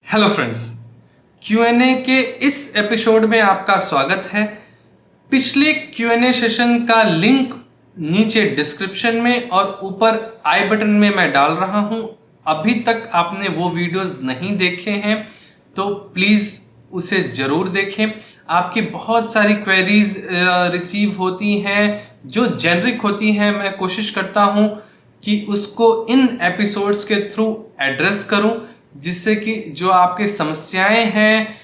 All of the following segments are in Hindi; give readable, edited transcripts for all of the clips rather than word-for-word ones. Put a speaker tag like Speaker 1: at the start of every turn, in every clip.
Speaker 1: हेलो फ्रेंड्स, क्यूएनए के इस एपिसोड में आपका स्वागत है। पिछले क्यूएनए सेशन का लिंक नीचे डिस्क्रिप्शन में और ऊपर आई बटन में मैं डाल रहा हूं। अभी तक आपने वो वीडियोस नहीं देखे हैं तो प्लीज़ उसे ज़रूर देखें। आपकी बहुत सारी क्वेरीज रिसीव होती हैं जो जेनरिक होती हैं। मैं कोशिश करता हूं कि उसको इन एपिसोड्स के थ्रू एड्रेस करूं, जिससे कि जो आपके समस्याएं हैं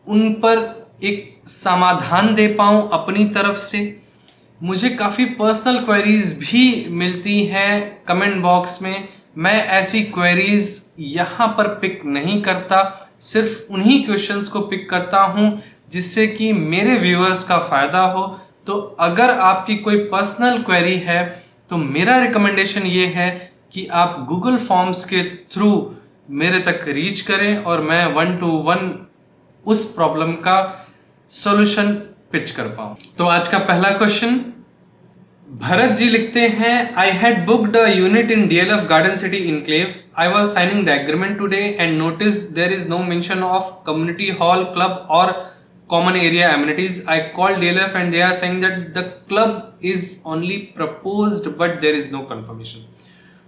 Speaker 1: उन पर एक समाधान दे पाऊं अपनी तरफ से। मुझे काफ़ी पर्सनल क्वेरीज भी मिलती हैं कमेंट बॉक्स में। मैं ऐसी क्वेरीज यहाँ पर पिक नहीं करता, सिर्फ उन्हीं क्वेश्चंस को पिक करता हूँ जिससे कि मेरे व्यूअर्स का फ़ायदा हो। तो अगर आपकी कोई पर्सनल क्वेरी है तो मेरा रिकमेंडेशन ये है कि आप गूगल फॉर्म्स के थ्रू मेरे तक रीच करें और मैं 1-to-1 उस प्रॉब्लम का सॉल्यूशन पिच कर पाऊं। तो आज का पहला क्वेश्चन भरत जी लिखते हैं, I had booked a unit in DLF Garden City Enclave. I was signing the agreement today and noticed there is no mention of community hall, club और common area amenities. I called DLF and they are saying that the club is only proposed but there is no confirmation.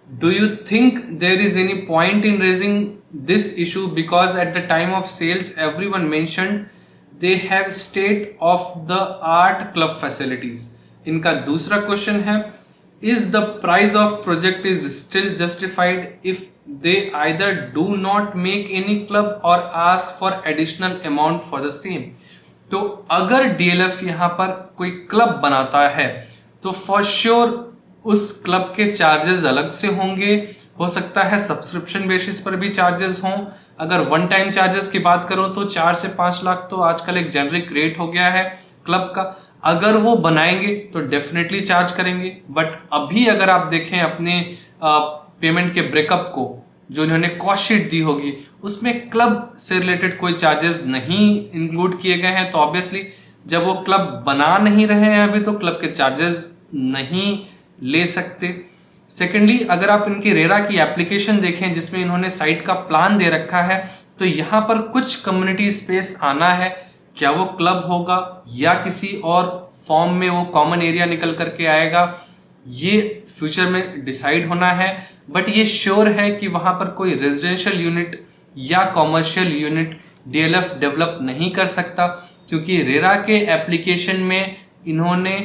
Speaker 1: Do you think there is any point in raising this issue, because at the time of sales everyone mentioned they have state of the art club facilities. इनका दूसरा क्वेश्चन है, is the price of project is still justified if they either do not make any club or ask for additional amount for the same. तो अगर डीएलएफ यहाँ पर कोई क्लब बनाता है तो फॉर श्योर उस क्लब के चार्जेस अलग से होंगे। हो सकता है सब्सक्रिप्शन बेसिस पर भी चार्जेस हों। अगर वन टाइम चार्जेस की बात करो तो 4 से 5 लाख तो आजकल एक जेनरिक रेट हो गया है क्लब का। अगर वो बनाएंगे तो डेफिनेटली चार्ज करेंगे। बट अभी अगर आप देखें अपने पेमेंट के ब्रेकअप को, जो इन्होंने कॉस्ट शीट दी होगी, उसमें क्लब से रिलेटेड कोई चार्जेस नहीं इंक्लूड किए गए हैं। तो ऑब्वियसली जब वो क्लब बना नहीं रहे हैं अभी तो क्लब के चार्जेस नहीं ले सकते। सेकेंडली, अगर आप इनकी रेरा की एप्लीकेशन देखें जिसमें इन्होंने साइट का प्लान दे रखा है तो यहाँ पर कुछ कम्युनिटी स्पेस आना है। क्या वो क्लब होगा या किसी और फॉर्म में वो कॉमन एरिया निकल करके आएगा, ये फ्यूचर में डिसाइड होना है। बट ये श्योर है कि वहाँ पर कोई रेजिडेंशियल यूनिट या कॉमर्शियल यूनिट डीएलएफ डेवलप नहीं कर सकता, क्योंकि रेरा के एप्लीकेशन में इन्होंने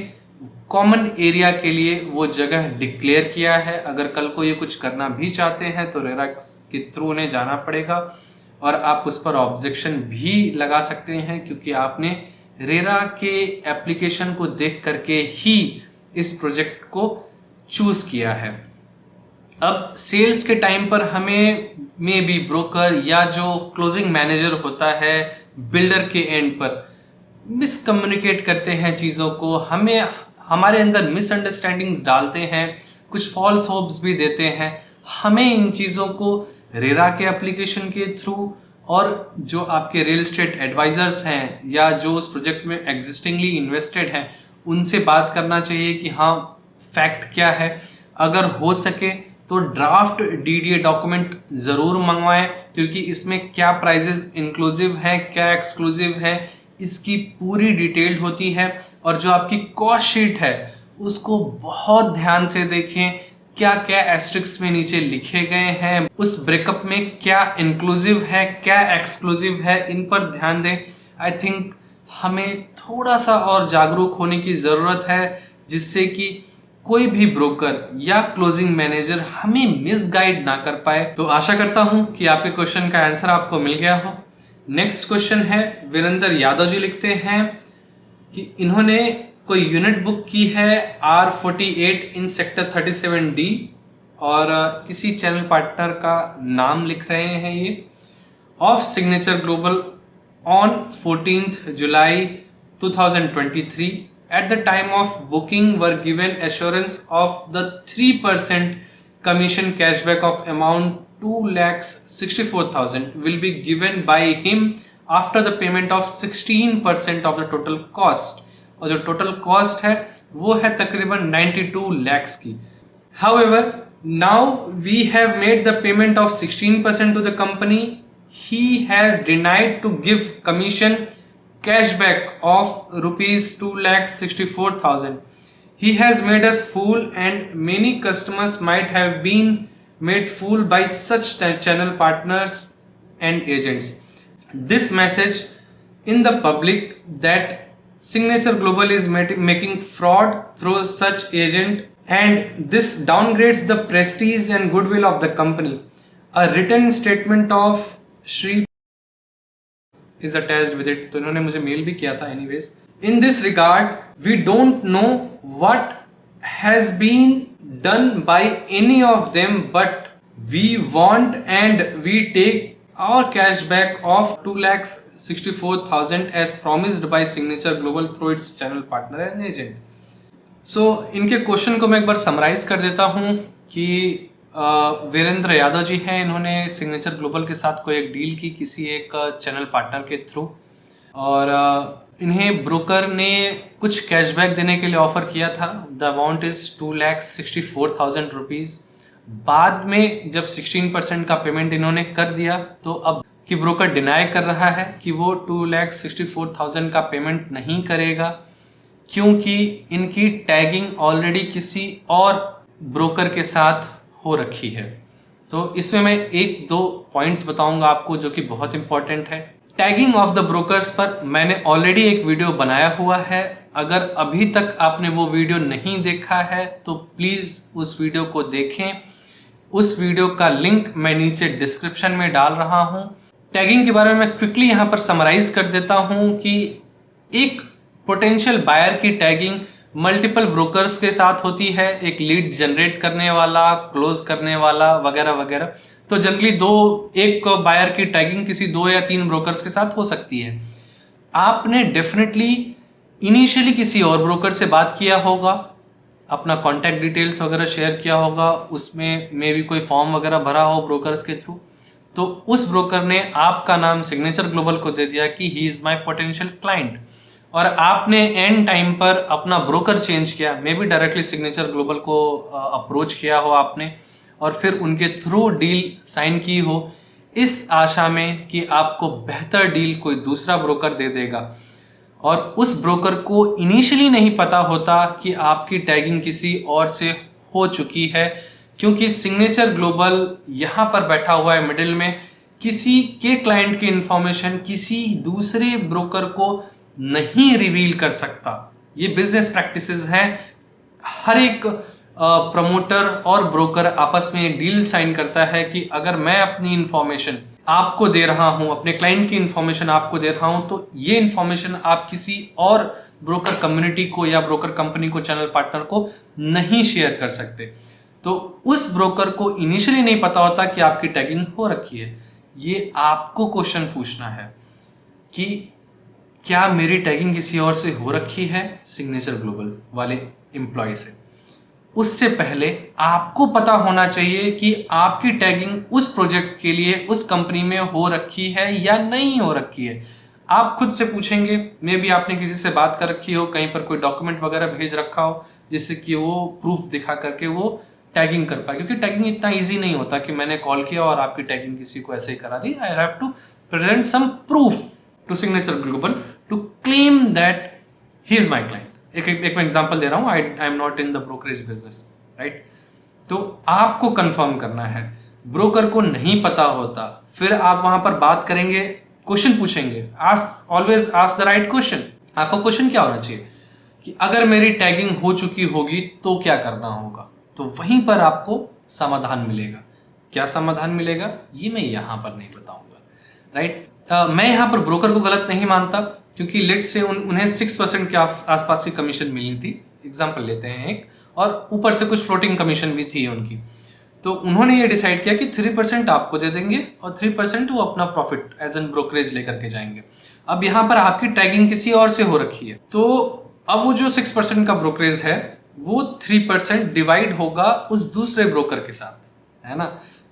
Speaker 1: कॉमन एरिया के लिए वो जगह डिक्लेयर किया है। अगर कल को ये कुछ करना भी चाहते हैं तो रेरा के थ्रू उन्हें जाना पड़ेगा और आप उस पर ऑब्जेक्शन भी लगा सकते हैं, क्योंकि आपने रेरा के एप्लीकेशन को देख करके ही इस प्रोजेक्ट को चूज किया है। अब सेल्स के टाइम पर हमें मे बी ब्रोकर या जो क्लोजिंग मैनेजर होता है बिल्डर के एंड पर मिसकम्युनिकेट करते हैं चीज़ों को, हमें हमारे अंदर मिसअंडरस्टैंडिंग्स डालते हैं, कुछ फॉल्स होप्स भी देते हैं। हमें इन चीज़ों को रेरा के एप्लीकेशन के थ्रू और जो आपके रियल एस्टेट एडवाइजर्स हैं या जो उस प्रोजेक्ट में एग्जिस्टिंगली इन्वेस्टेड हैं उनसे बात करना चाहिए कि हाँ फैक्ट क्या है। अगर हो सके तो ड्राफ्ट डीडीए डॉक्यूमेंट ज़रूर मंगवाएं, क्योंकि इसमें क्या प्राइजेस इंक्लूसिव हैं, क्या एक्सक्लूसिव है, इसकी पूरी डिटेल होती है। और जो आपकी कॉस्ट शीट है उसको बहुत ध्यान से देखें, क्या क्या एस्ट्रिक्स में नीचे लिखे गए हैं, उस ब्रेकअप में क्या इंक्लूसिव है, क्या एक्सक्लूसिव है, इन पर ध्यान दें। आई थिंक हमें थोड़ा सा और जागरूक होने की ज़रूरत है, जिससे कि कोई भी ब्रोकर या क्लोजिंग मैनेजर हमें मिसगाइड ना कर पाए। तो आशा करता हूं कि आपके क्वेश्चन का आंसर आपको मिल गया हो। नेक्स्ट क्वेश्चन है, वीरेंद्र यादव जी लिखते हैं कि इन्होंने कोई यूनिट बुक की है R48 इन सेक्टर 37D और किसी चैनल पार्टनर का नाम लिख रहे हैं ये, of signature global on 14th July 2023. At the time of booking were given assurance of the 3% commission cashback of amount 2,64,000 will be given by him after the payment of 16% of the total cost. और जो total cost है वो है तकरीबन 92 lakhs की। However, now we have made the payment of 16% to the company. he has denied to give commission cashback of rupees 2,64,000. He has made us fool, and many customers might have been made fool by such channel partners and agents. This message in the public that Signature Global is making fraud through such agent, and this downgrades the prestige and goodwill of the company. A written statement of Shri is attached with it. तो इन्होंने मुझे मेल भी किया था anyways. In this regard, we don't know what has been done by any of them, but we want and we take our cashback of 2,64,000 as promised by Signature Global through its channel partner and agent. So इनके क्वेश्चन को मैं एक बार समराइज कर देता हूँ कि वीरेंद्र यादव जी हैं, इन्होंने सिग्नेचर ग्लोबल के साथ कोई एक डील की किसी एक चैनल पार्टनर के थ्रू, और इन्हें ब्रोकर ने कुछ कैशबैक देने के लिए ऑफर किया था. The amount is 2,64,000 rupees. बाद में जब 16% का पेमेंट इन्होंने कर दिया तो अब कि ब्रोकर डिनाई कर रहा है कि वो 2,64,000 का पेमेंट नहीं करेगा, क्योंकि इनकी टैगिंग ऑलरेडी किसी और ब्रोकर के साथ हो रखी है. तो इसमें मैं एक दो पॉइंट्स बताऊंगा आपको जो कि बहुत इंपॉर्टेंट है. टैगिंग ऑफ द ब्रोकर्स पर मैंने ऑलरेडी एक वीडियो बनाया हुआ है. अगर अभी तक आपने वो वीडियो नहीं देखा है तो प्लीज़ उस वीडियो को देखें. उस वीडियो का लिंक मैं नीचे डिस्क्रिप्शन में डाल रहा हूँ. टैगिंग के बारे में मैं क्विकली यहाँ पर समराइज कर देता हूँ कि एक पोटेंशियल बायर की टैगिंग मल्टीपल ब्रोकर्स के साथ होती है, एक लीड जनरेट करने वाला, क्लोज करने वाला वगैरह वगैरह. तो जनरली एक बायर की टैगिंग किसी 2 या 3 ब्रोकर्स के साथ हो सकती है. आपने डेफिनेटली इनिशियली किसी और ब्रोकर से बात किया होगा, अपना कॉन्टैक्ट डिटेल्स वगैरह शेयर किया होगा, उसमें मे भी कोई फॉर्म वगैरह भरा हो ब्रोकर्स के थ्रू. तो उस ब्रोकर ने आपका नाम सिग्नेचर ग्लोबल को दे दिया कि he is my potential client, और आपने एंड टाइम पर अपना ब्रोकर चेंज किया, may be directly signature global को अप्रोच किया हो आपने और फिर उनके थ्रू डील साइन की हो इस आशा में कि आपको बेहतर डील कोई दूसरा ब्रोकर दे देगा. और उस ब्रोकर को इनिशियली नहीं पता होता कि आपकी टैगिंग किसी और से हो चुकी है, क्योंकि सिग्नेचर ग्लोबल यहाँ पर बैठा हुआ है मिडिल में, किसी के क्लाइंट की इंफॉर्मेशन किसी दूसरे ब्रोकर को नहीं रिवील कर सकता. ये बिजनेस प्रैक्टिसेस हैं. हर एक प्रमोटर और ब्रोकर आपस में एक डील साइन करता है कि अगर मैं अपनी इंफॉर्मेशन आपको दे रहा हूं, अपने क्लाइंट की इंफॉर्मेशन आपको दे रहा हूं, तो ये इंफॉर्मेशन आप किसी और ब्रोकर कम्युनिटी को या ब्रोकर कंपनी को, चैनल पार्टनर को नहीं शेयर कर सकते. तो उस ब्रोकर को इनिशियली नहीं पता होता कि आपकी टैगिंग हो रखी है. ये आपको क्वेश्चन पूछना है कि क्या मेरी टैगिंग किसी और से हो रखी है सिग्नेचर ग्लोबल वाले एम्प्लॉय से. उससे पहले आपको पता होना चाहिए कि आपकी टैगिंग उस प्रोजेक्ट के लिए उस कंपनी में हो रखी है या नहीं हो रखी है. आप खुद से पूछेंगे, मे बी आपने किसी से बात कर रखी हो, कहीं पर कोई डॉक्यूमेंट वगैरह भेज रखा हो जिससे कि वो प्रूफ दिखा करके वो टैगिंग कर पाए, क्योंकि टैगिंग इतना ईजी नहीं होता कि मैंने कॉल किया और आपकी टैगिंग किसी को ऐसे ही करा दी. I have to present some proof to signature global to claim that he is my client. एक मैं एग्जांपल दे रहा हूँ. I am not in the brokerage business, right. तो आपको कंफर्म करना है. ब्रोकर को नहीं पता होता, फिर आप वहां पर बात करेंगे, क्वेश्चन पूछेंगे. Always ask the right question. आपका क्वेश्चन क्या होना चाहिए कि अगर मेरी टैगिंग हो चुकी होगी तो क्या करना होगा. तो वहीं पर आपको समाधान मिलेगा. क्या समाधान मिलेगा ये मैं यहाँ पर नहीं बताऊंगा, राइट. मैं यहाँ पर ब्रोकर को गलत नहीं मानता, क्योंकि लेट से उन्हें 6% के आसपास की कमीशन मिलनी थी. एग्जाम्पल लेते हैं एक, और ऊपर से कुछ फ्लोटिंग कमीशन भी थी उनकी. तो उन्होंने ये डिसाइड किया कि 3% आपको दे देंगे और 3% वो अपना प्रॉफिट एज एन ब्रोकरेज लेकर के जाएंगे. अब यहाँ पर आपकी टैगिंग किसी और से हो रखी है, तो अब वो जो 6% का ब्रोकरेज है वो 3% डिवाइड होगा उस दूसरे ब्रोकर के साथ, है ना.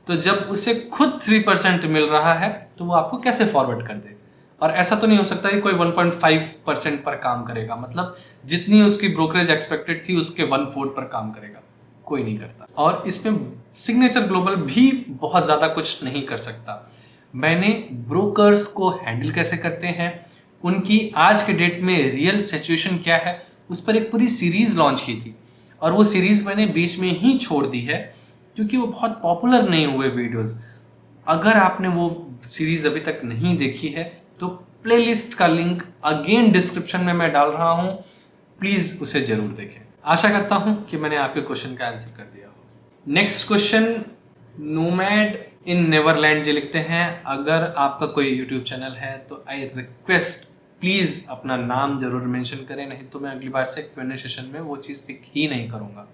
Speaker 1: तो जब उसे खुद 3% मिल रहा है तो वो आपको कैसे फॉरवर्ड कर दे. और ऐसा तो नहीं हो सकता कि कोई 1.5% पर काम करेगा, मतलब जितनी उसकी ब्रोकरेज एक्सपेक्टेड थी उसके 1/4 पर काम करेगा. कोई नहीं करता. और इसमें सिग्नेचर ग्लोबल भी बहुत ज़्यादा कुछ नहीं कर सकता. मैंने ब्रोकर्स को हैंडल कैसे करते हैं, उनकी आज के डेट में रियल सिचुएशन क्या है, उस पर एक पूरी सीरीज लॉन्च की थी। और वो सीरीज मैंने बीच में ही छोड़ दी है क्योंकि वो बहुत पॉपुलर नहीं हुए वीडियोस। अगर आपने वो सीरीज अभी तक नहीं देखी है तो प्लेलिस्ट का लिंक अगेन डिस्क्रिप्शन में मैं डाल रहा हूँ, प्लीज उसे जरूर देखें। आशा करता हूँ कि मैंने आपके क्वेश्चन का आंसर कर दिया हो। नेक्स्ट क्वेश्चन नोमैड इन नेवरलैंड जी लिखते हैं, अगर आपका कोई यूट्यूब चैनल है तो आई रिक्वेस्ट प्लीज अपना नाम जरूर मेंशन करें, नहीं तो मैं अगली बार से क्वेश्चन सेशन में वो चीज पिक ही नहीं करूंगा।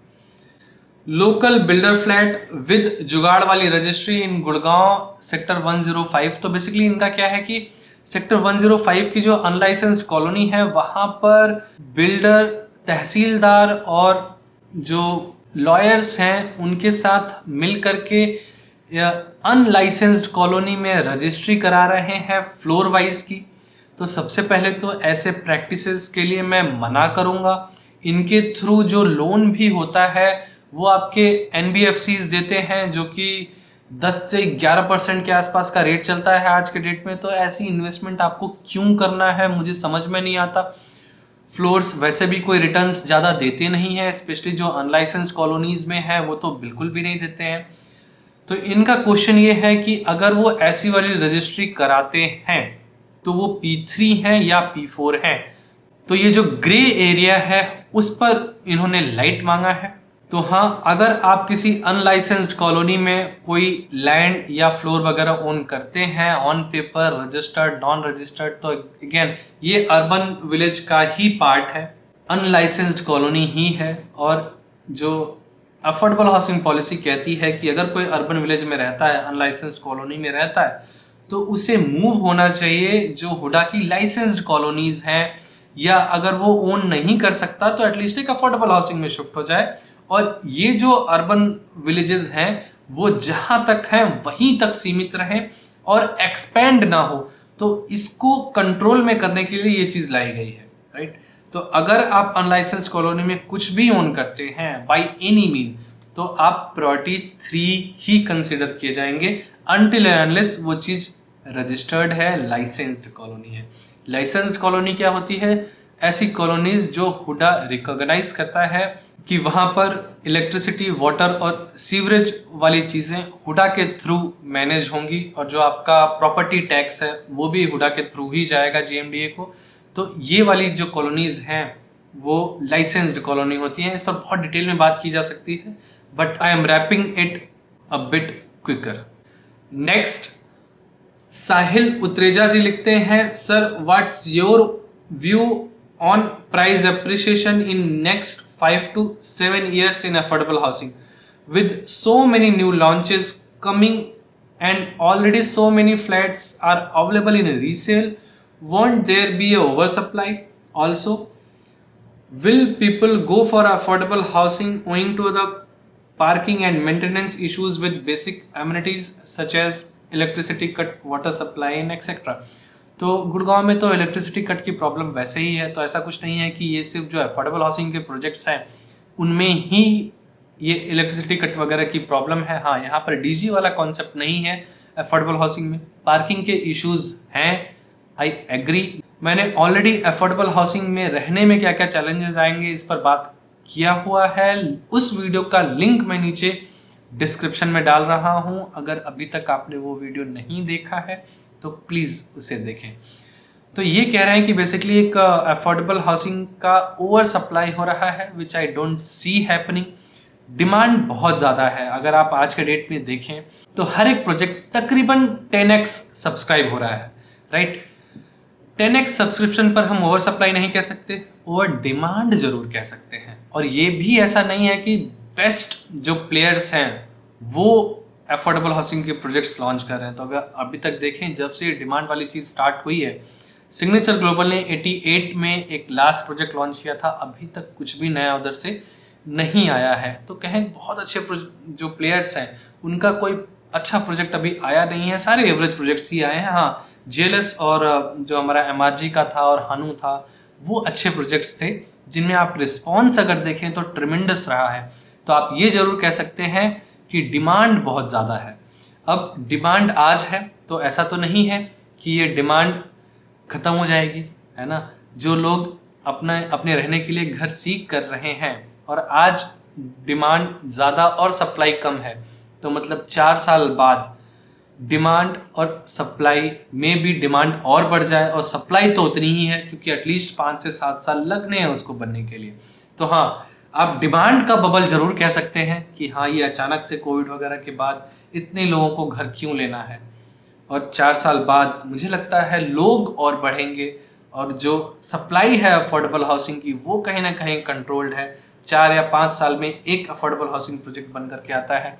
Speaker 1: लोकल बिल्डर फ्लैट विद जुगाड़ वाली रजिस्ट्री इन गुड़गांव सेक्टर 105। तो बेसिकली इनका क्या है कि सेक्टर 105 की जो अनलाइसेंस्ड कॉलोनी है वहां पर बिल्डर, तहसीलदार और जो लॉयर्स हैं उनके साथ मिल करके अनलाइसेंस्ड कॉलोनी में रजिस्ट्री करा रहे हैं फ्लोर वाइज की। तो सबसे पहले तो ऐसे प्रैक्टिसेस के लिए मैं मना करूंगा। इनके थ्रू जो लोन भी होता है वो आपके NBFCs देते हैं, जो कि 10 से 11% के आसपास का रेट चलता है आज के डेट में। तो ऐसी इन्वेस्टमेंट आपको क्यों करना है मुझे समझ में नहीं आता। फ्लोर्स वैसे भी कोई रिटर्न्स ज़्यादा देते नहीं है, स्पेशली जो अनलाइसेंस्ड कॉलोनीज में है वो तो बिल्कुल भी नहीं देते हैं। तो इनका क्वेश्चन ये है कि अगर वो ऐसी वाली रजिस्ट्री कराते हैं तो वो P3 है या P4 है। तो ये जो ग्रे एरिया है उस पर इन्होंने लाइट मांगा है। तो हाँ, अगर आप किसी अनलाइसेंस्ड कॉलोनी में कोई लैंड या फ्लोर वगैरह ओन करते हैं on paper, registered, non registered, तो अगेन ये अर्बन विलेज का ही पार्ट है, अनलाइसेंस्ड कॉलोनी ही है। और जो अफोर्डेबल हाउसिंग पॉलिसी कहती है कि अगर कोई अर्बन विलेज में रहता है, अनलाइसेंस्ड कॉलोनी में रहता है, तो उसे मूव होना चाहिए जो हुडा की लाइसेंस्ड कॉलोनीज हैं, या अगर वो ओन नहीं कर सकता तो एटलीस्ट एक अफोर्डेबल हाउसिंग में शिफ्ट हो जाए। और ये जो अर्बन विलेजेस हैं वो जहां तक हैं वहीं तक सीमित रहें और एक्सपेंड ना हो। तो इसको कंट्रोल में करने के लिए ये चीज लाई गई है, राइट। तो अगर आप अनलाइसेंस्ड कॉलोनी में कुछ भी ओन करते हैं बाय एनी मीन, तो आप प्रायोरिटी 3 ही कंसिडर किए जाएंगे अनटिल एंड अनलेस वो चीज रजिस्टर्ड है, लाइसेंस्ड कॉलोनी है। लाइसेंस्ड कॉलोनी क्या होती है? ऐसी कॉलोनीज जो हुडा रिकॉग्नाइज करता है कि वहां पर इलेक्ट्रिसिटी, वाटर और सीवरेज वाली चीजें हुडा के थ्रू मैनेज होंगी, और जो आपका प्रॉपर्टी टैक्स है वो भी हुडा के थ्रू ही जाएगा GMDA को। तो ये वाली जो कॉलोनीज हैं वो लाइसेंस्ड कॉलोनी होती हैं। इस पर बहुत डिटेल में बात की जा सकती है, but I am wrapping it a bit quicker. Next, Sahil Utreja ji लिखते हैं, sir what's your view on price appreciation in next 5 to 7 years in affordable housing, with so many new launches coming and already so many flats are available in resale, won't there be a oversupply? Also, will people go for affordable housing owing to the parking and maintenance issues with basic amenities such as electricity cut, water supply and etc? तो गुड़गांव में तो इलेक्ट्रिसिटी कट की प्रॉब्लम वैसे ही है, तो ऐसा कुछ नहीं है कि ये सिर्फ जो अफोर्डेबल हाउसिंग के प्रोजेक्ट्स हैं उनमें ही ये इलेक्ट्रिसिटी कट वगैरह की प्रॉब्लम है। हाँ, यहाँ पर DG वाला कॉन्सेप्ट नहीं है अफोर्डेबल हाउसिंग में। पार्किंग के इश्यूज हैं, आई एग्री। मैंने ऑलरेडी अफोर्डेबल हाउसिंग में रहने में क्या क्या चैलेंजेस आएंगे इस पर बात किया हुआ है। उस वीडियो का लिंक मैं नीचे डिस्क्रिप्शन में डाल रहा हूँ, अगर अभी तक आपने वो वीडियो नहीं देखा है तो प्लीज़ उसे देखें। तो ये कह रहे हैं कि बेसिकली एक अफोर्डेबल हाउसिंग का ओवर सप्लाई हो रहा है, which I don't see happening. Demand बहुत ज़्यादा है। अगर आप आज के डेट में देखें तो हर एक प्रोजेक्ट तकरीबन 10x सब्सक्राइब हो रहा है, राइट। 10x सब्सक्रिप्शन पर हम ओवर सप्लाई नहीं कह सकते, ओवर डिमांड जरूर कह सकते हैं। और ये भी ऐसा नहीं है कि बेस्ट जो प्लेयर्स हैं वो अफोर्डेबल हाउसिंग के प्रोजेक्ट्स लॉन्च कर रहे हैं। तो अगर अभी तक देखें, जब से डिमांड वाली चीज़ स्टार्ट हुई है, सिग्नेचर ग्लोबल ने 88 में एक लास्ट प्रोजेक्ट लॉन्च किया था, अभी तक कुछ भी नया उधर से नहीं आया है। तो कहें बहुत अच्छे जो प्लेयर्स हैं उनका कोई अच्छा प्रोजेक्ट अभी आया नहीं है, सारे एवरेज प्रोजेक्ट्स ही आए हैं। हाँ, JLS और जो हमारा MRG का था और हानू था वो अच्छे प्रोजेक्ट्स थे, जिनमें आप रिस्पॉन्स अगर देखें तो ट्रिमेंडस रहा है। तो आप ये जरूर कह सकते हैं कि डिमांड बहुत ज़्यादा है। अब डिमांड आज है तो ऐसा तो नहीं है कि ये डिमांड ख़त्म हो जाएगी, है ना। जो लोग अपने रहने के लिए घर सीख कर रहे हैं और आज डिमांड ज़्यादा और सप्लाई कम है, तो मतलब 4 साल बाद डिमांड और सप्लाई में भी डिमांड और बढ़ जाए और सप्लाई तो उतनी ही है, क्योंकि एटलीस्ट 5 से 7 साल लगने हैं उसको बनने के लिए। तो हाँ, आप डिमांड का बबल जरूर कह सकते हैं कि हाँ, ये अचानक से कोविड वगैरह के बाद इतने लोगों को घर क्यों लेना है। और 4 साल बाद मुझे लगता है लोग और बढ़ेंगे और जो सप्लाई है अफोर्डेबल हाउसिंग की वो कहीं ना कहीं कंट्रोल्ड है। 4 या 5 साल में एक अफोर्डेबल हाउसिंग प्रोजेक्ट बन करके आता है,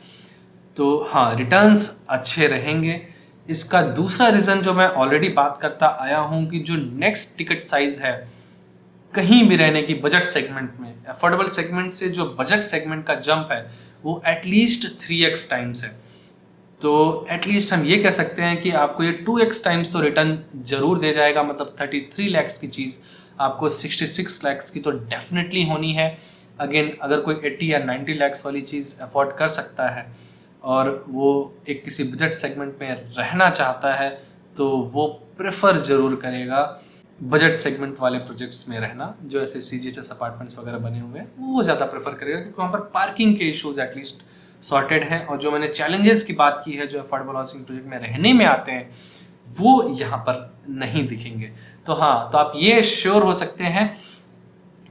Speaker 1: तो हाँ, रिटर्न्स अच्छे रहेंगे। इसका दूसरा रीज़न जो मैं ऑलरेडी बात करता आया हूँ कि जो नेक्स्ट टिकट साइज है कहीं भी रहने की बजट सेगमेंट में, अफोर्डेबल सेगमेंट से जो बजट सेगमेंट का जंप है वो एटलीस्ट 3x टाइम्स है। तो एटलीस्ट हम ये कह सकते हैं कि आपको ये 2x टाइम्स तो रिटर्न जरूर दे जाएगा। मतलब 33 लाख की चीज़ आपको 66 लाख की तो डेफिनेटली होनी है। अगेन, अगर कोई 80 या 90 लाख वाली चीज़ अफोर्ड कर सकता है और वो एक किसी बजट सेगमेंट में रहना चाहता है तो वो प्रेफर ज़रूर करेगा बजट सेगमेंट वाले प्रोजेक्ट्स में रहना। जो ऐसे CGHS अपार्टमेंट्स वगैरह बने हुए हैं वो ज़्यादा प्रेफर करेगा, क्योंकि वहाँ पर पार्किंग के इश्यूज एटलीस्ट सॉर्टेड हैं। और जो मैंने चैलेंजेस की बात की है जो अफोर्डेबल हाउसिंग प्रोजेक्ट में रहने में आते हैं वो यहाँ पर नहीं दिखेंगे। तो हाँ, तो आप ये श्योर हो सकते हैं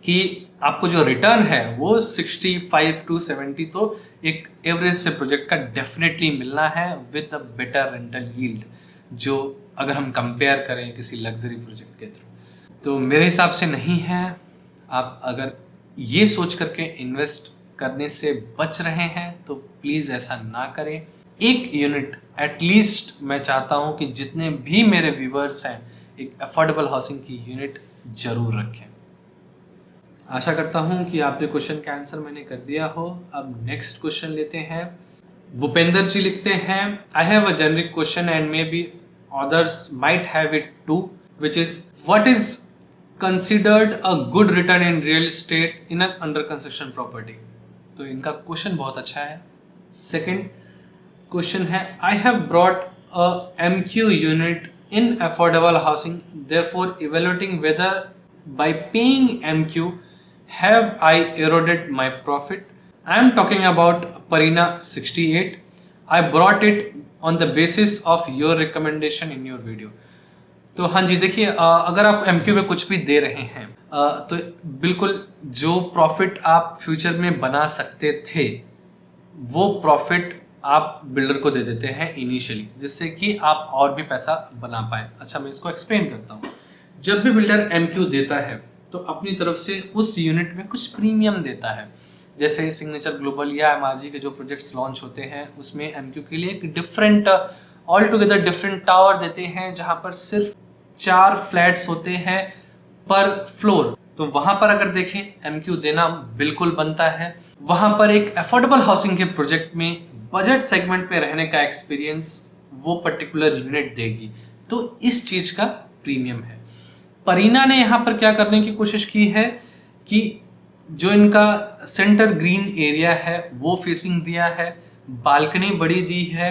Speaker 1: कि आपको जो रिटर्न है वो 65 to 70 तो एक एवरेज से प्रोजेक्ट का डेफिनेटली मिलना है with a better rental yield, जो अगर हम कंपेयर करें किसी लग्जरी प्रोजेक्ट के थ्रू। तो मेरे हिसाब से नहीं है। आप अगर ये सोच करके इन्वेस्ट करने से बच रहे हैं तो प्लीज़ ऐसा ना करें। एक यूनिट एटलीस्ट मैं चाहता हूँ कि जितने भी मेरे व्यूवर्स हैं एक अफोर्डेबल हाउसिंग की यूनिट जरूर रखें। आशा करता हूँ कि आपके क्वेश्चन का आंसर मैंने कर दिया हो। अब नेक्स्ट क्वेश्चन लेते हैं। भूपेंद्र जी लिखते हैं, I have a generic question and may be others might have it too, which is what is considered a good return in real estate in an under construction property। तो इनका क्वेश्चन बहुत अच्छा है। सेकंड क्वेश्चन है, I have brought a MQ unit in affordable housing, therefore evaluating whether by paying MQ have I eroded my profit। I am talking about Parina 68। I brought it on the basis of your recommendation in your video। तो हाँ जी, देखिए, अगर आप MQ में कुछ भी दे रहे हैं तो बिल्कुल जो प्रॉफिट आप फ्यूचर में बना सकते थे वो प्रॉफिट आप बिल्डर को दे देते हैं इनिशियली, जिससे कि आप और भी पैसा बना पाए। अच्छा, मैं इसको एक्सप्लेन करता हूँ। जब भी बिल्डर MQ देता है तो अपनी तरफ से उस यूनिट में कुछ प्रीमियम देता है। जैसे सिग्नेचर ग्लोबल या MRG के जो प्रोजेक्ट्स लॉन्च होते हैं उसमें MQ के लिए एक different all together different tower देते हैं, जहां पर सिर्फ 4 फ्लैट्स होते हैं पर फ्लोर। तो वहां पर अगर देखें MQ देना बिल्कुल बनता है। वहां पर एक अफोर्डेबल हाउसिंग के प्रोजेक्ट में बजट सेगमेंट में रहने का एक्सपीरियंस वो पर्टिकुलर यूनिट देगी, तो इस चीज का प्रीमियम है। परीना ने यहाँ पर क्या करने की कोशिश की है कि जो इनका सेंटर ग्रीन एरिया है वो फेसिंग दिया है, बालकनी बड़ी दी है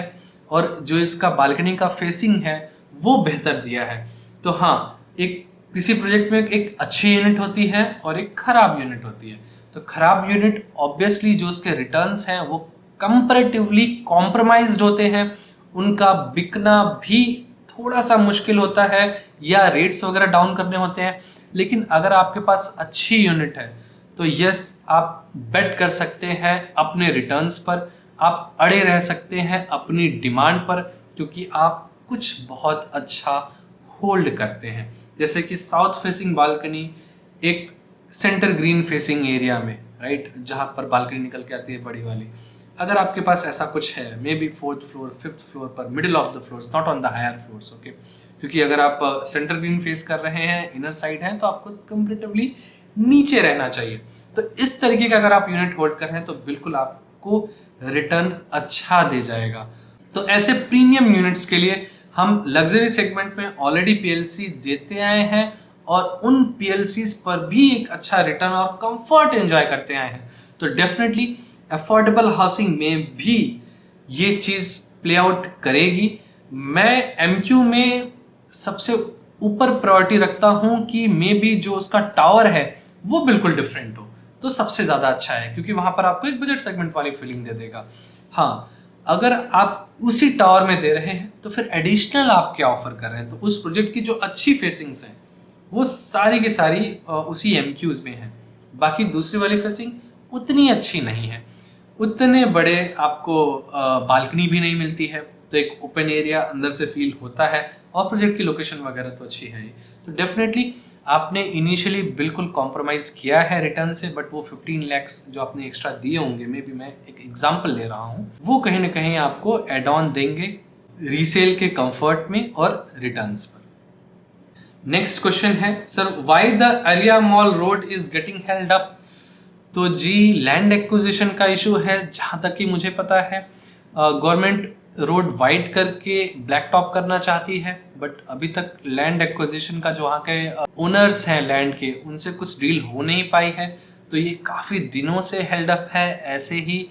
Speaker 1: और जो इसका बालकनी का फेसिंग है वो बेहतर दिया है। तो हाँ, एक किसी प्रोजेक्ट में एक अच्छी यूनिट होती है और एक खराब यूनिट होती है। तो खराब यूनिट ऑब्वियसली जो उसके रिटर्न्स हैं वो कंपैरेटिवली कॉम्प्रोमाइज्ड होते हैं, उनका बिकना भी थोड़ा सा मुश्किल होता है या रेट्स वगैरह डाउन करने होते हैं। लेकिन अगर आपके पास अच्छी यूनिट है तो यस, आप बेट कर सकते हैं अपने रिटर्न्स पर, आप अड़े रह सकते हैं अपनी डिमांड पर, क्योंकि आप कुछ बहुत अच्छा होल्ड करते हैं। जैसे कि साउथ फेसिंग बालकनी एक सेंटर ग्रीन फेसिंग एरिया में, राइट, जहां पर बालकनी निकल के आती है बड़ी वाली। अगर आपके पास ऐसा कुछ है, maybe 4th floor 5th floor पर, middle of the floors, not on the higher floors, okay. क्योंकि अगर आप सेंटर ग्रीन फेस कर रहे हैं, इनर साइड है, तो आपको कंपैरेटिवली नीचे रहना चाहिए। तो इस तरीके का अगर आप यूनिट होल्ड कर रहे हैं तो बिल्कुल आपको रिटर्न अच्छा दे जाएगा। तो ऐसे प्रीमियम यूनिट्स के लिए हम लग्जरी सेगमेंट में ऑलरेडी PLC देते आए हैं और उन PLCs पर भी एक अच्छा रिटर्न और कंफर्ट एंजॉय करते आए हैं। तो डेफिनेटली अफोर्डेबल हाउसिंग में भी ये चीज़ प्ले आउट करेगी। मैं MQ में सबसे ऊपर प्रायोरिटी रखता हूं कि मे बी जो उसका टावर है वो बिल्कुल डिफरेंट हो, तो सबसे ज़्यादा अच्छा है, क्योंकि वहां पर आपको एक बजट सेगमेंट वाली फीलिंग दे देगा। हाँ, अगर आप उसी टावर में दे रहे हैं तो फिर एडिशनल आप क्या ऑफर कर रहे हैं, तो उस प्रोजेक्ट की जो अच्छी फेसिंग्स हैं वो सारी की सारी उसी MQs में है। बाकी दूसरी वाली फेसिंग उतनी अच्छी नहीं है, उतने बड़े आपको बालकनी भी नहीं मिलती है, तो एक ओपन एरिया अंदर से फील होता है, और प्रोजेक्ट की लोकेशन वगैरह तो अच्छी है ही। तो डेफिनेटली आपने इनिशियली बिल्कुल कॉम्प्रोमाइज़ किया है रिटर्न से, बट वो 15 लैक्स जो आपने एक्स्ट्रा दिए होंगे, मे बी मैं एक एग्जांपल ले रहा हूँ, वो कहीं ना कहीं आपको एड ऑन देंगे रीसेल के कंफर्ट में और रिटर्न्स पर। नेक्स्ट क्वेश्चन है, सर व्हाई द अरिया mall road is getting held up? तो जी, लैंड एक्विजिशन का इशू है जहाँ तक कि मुझे पता है। गवर्नमेंट रोड वाइड करके ब्लैक टॉप करना चाहती है, बट अभी तक लैंड एक्विजिशन का जो वहाँ के ओनर्स हैं लैंड के, उनसे कुछ डील हो नहीं पाई है, तो ये काफ़ी दिनों से हेल्ड अप है। ऐसे ही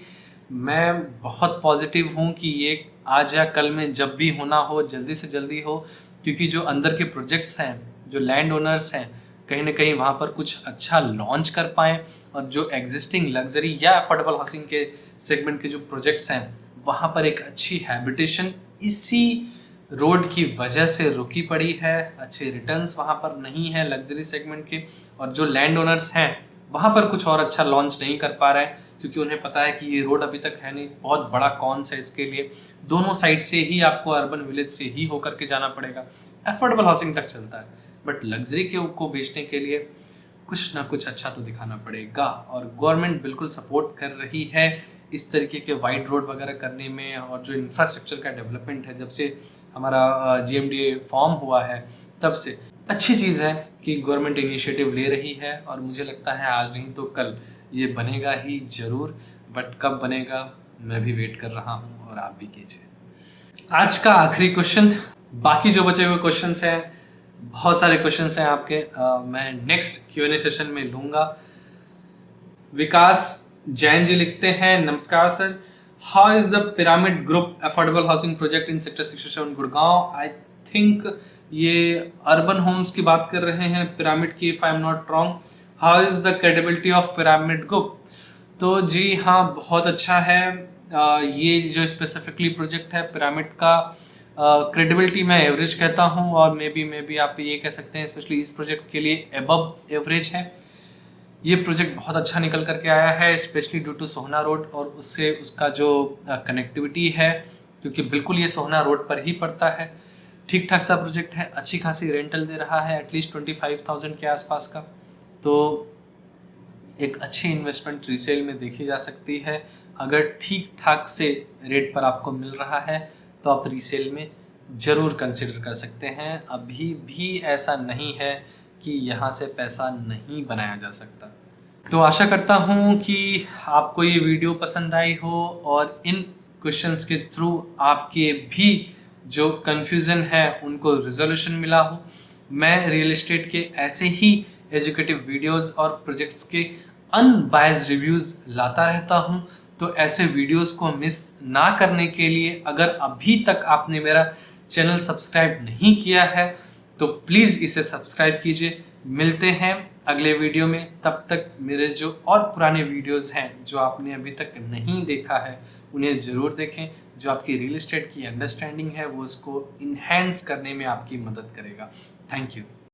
Speaker 1: मैं बहुत पॉजिटिव हूँ कि ये आज या कल में जब भी होना हो जल्दी से जल्दी हो, क्योंकि जो अंदर के प्रोजेक्ट्स हैं, जो लैंड ओनर्स हैं, कहीं ना कहीं वहाँ पर कुछ अच्छा लॉन्च कर पाएँ, और जो एग्जिस्टिंग लग्जरी या अफोर्डेबल हाउसिंग के सेगमेंट के जो प्रोजेक्ट्स हैं वहाँ पर एक अच्छी हैबिटेशन इसी रोड की वजह से रुकी पड़ी है। अच्छे रिटर्न्स वहाँ पर नहीं है लग्जरी सेगमेंट के, और जो लैंड ओनर्स हैं वहाँ पर कुछ और अच्छा लॉन्च नहीं कर पा रहे हैं, क्योंकि उन्हें पता है कि ये रोड अभी तक है नहीं। बहुत बड़ा कॉन्स है इसके लिए, दोनों साइड से ही आपको अर्बन विलेज से ही होकर के जाना पड़ेगा। अफोर्डेबल हाउसिंग तक चलता है, बट लग्जरी को बेचने के लिए कुछ ना कुछ अच्छा तो दिखाना पड़ेगा, और गवर्नमेंट बिल्कुल सपोर्ट कर रही है इस तरीके के वाइड रोड वगैरह करने में। और जो इंफ्रास्ट्रक्चर का डेवलपमेंट है, जब से हमारा GMDA फॉर्म हुआ है तब से अच्छी चीज़ है कि गवर्नमेंट इनिशिएटिव ले रही है, और मुझे लगता है आज नहीं तो कल ये बनेगा ही ज़रूर। बट कब बनेगा मैं भी वेट कर रहा हूँ, और आप भी कीजिए। आज का आखिरी क्वेश्चन, बाकी जो बचे हुए क्वेश्चंस हैं, बहुत सारे क्वेश्चंस हैं आपके, मैं नेक्स्ट Q&A सेशन में लूँगा। विकास जैन जी लिखते हैं, नमस्कार sir, how is the pyramid group affordable housing project in sector 67 Gurgaon? I think ये अर्बन होम्स की बात कर रहे हैं पिरामिड की, if I am not wrong. How is the credibility of pyramid group? तो जी हाँ, बहुत अच्छा है। ये जो स्पेसिफिकली प्रोजेक्ट है पिरामिड का, क्रेडिबिलिटी मैं एवरेज कहता हूँ, और मे बी आप ये कह सकते हैं स्पेशली इस प्रोजेक्ट के लिए अबव एवरेज है। ये प्रोजेक्ट बहुत अच्छा निकल करके आया है, specially due to Sohna Road और उससे उसका जो कनेक्टिविटी है, क्योंकि बिल्कुल ये सोहना रोड पर ही पड़ता है। ठीक ठाक सा प्रोजेक्ट है, अच्छी खासी रेंटल दे रहा है, एटलीस्ट 25,000 के आसपास का। तो एक अच्छी इन्वेस्टमेंट रीसेल में देखी जा सकती है। अगर ठीक ठाक से रेट पर आपको मिल रहा है तो आप रीसेल में ज़रूर कंसिडर कर सकते हैं। अभी भी ऐसा नहीं है कि यहाँ से पैसा नहीं बनाया जा सकता। तो आशा करता हूँ कि आपको ये वीडियो पसंद आई हो, और इन क्वेश्चंस के थ्रू आपके भी जो कन्फ्यूज़न है उनको रिजोल्यूशन मिला हो। मैं रियल एस्टेट के ऐसे ही एजुकेटिव वीडियोस और प्रोजेक्ट्स के अनबायस्ड रिव्यूज़ लाता रहता हूँ, तो ऐसे वीडियोस को मिस ना करने के लिए अगर अभी तक आपने मेरा चैनल सब्सक्राइब नहीं किया है तो प्लीज़ इसे सब्सक्राइब कीजिए। मिलते हैं अगले वीडियो में, तब तक मेरे जो और पुराने वीडियोस हैं जो आपने अभी तक नहीं देखा है उन्हें ज़रूर देखें। जो आपकी रियल एस्टेट की अंडरस्टैंडिंग है वो उसको इन्हेंस करने में आपकी मदद करेगा। Thank you.